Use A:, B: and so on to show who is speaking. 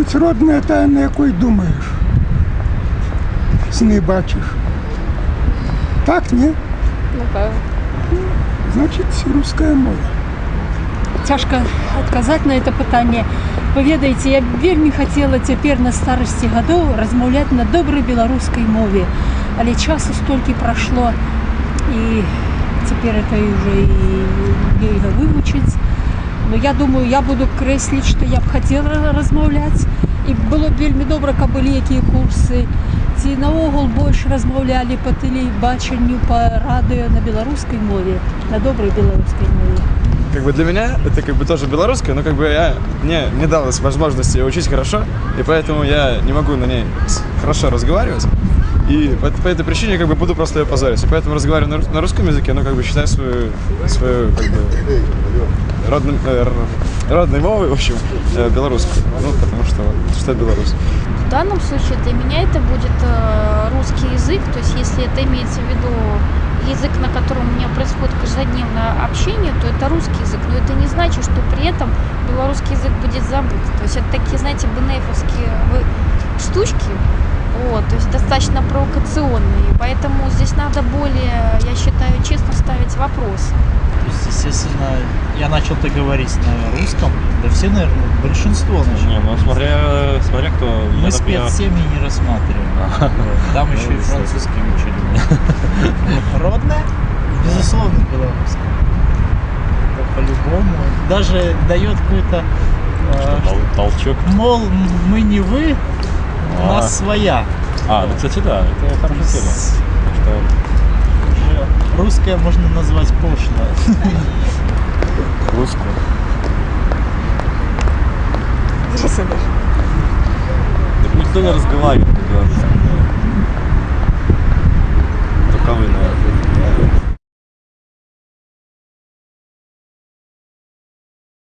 A: кажуть, родна та, на якої думаєш. Сни бачиш. Так, ні?
B: Напевно.
A: Значить, русская мова.
C: Цяжка адказаць на это пытанне. Вы ведаеце, я вельмі хацела цяпер на старасці гадоў размаўляць на добрай беларускай мове. Але часу столькі прайшло, і цяпер это уже і нельга вывучыць. Но я думаю, я буду крэсліць, што я б хацела размаўляць. І было б вельмі добра, каб былі якія курсы. Ці наогул больш размаўлялі па тэлебачанню, па радыё на беларускай мове, на добрай беларускай мове.
D: Как бы для меня это как бы тоже белорусская, но как бы мне не далось возможности учить хорошо, и поэтому я не могу на ней хорошо разговаривать. И по этой причине как бы буду просто ее позорить. И поэтому разговариваю на русском языке, но как бы считаю свою как бы родной мовой, в общем, белорусскую. Ну, потому что это Беларусь.
B: В данном случае для меня это будет русский язык, то есть если это имеется в виду язык, на котором у меня происходит каждодневное общение, то это русский язык, но это не значит, что при этом белорусский язык будет забыт. То есть это такие, знаете, бенефовские штучки, вот, то есть достаточно провокационные, поэтому здесь надо более, я считаю, честно ставить вопросы.
E: То есть, естественно, я начал-то говорить на русском, да все, наверное, большинство начало.
F: Не, ну смотря кто.
E: Мы спецсемьи не рассматриваем. Там еще и французский учили. Родная? Безусловно, белорусская. По-любому. Даже дает какой-то
F: толчок.
E: Мол, мы не вы, у нас своя.
F: Ну, кстати, да, это хорошая тема.
E: Русская можно назвать пошло.
F: Русскую.
B: Интересно даже.
F: Так никто не разговаривает.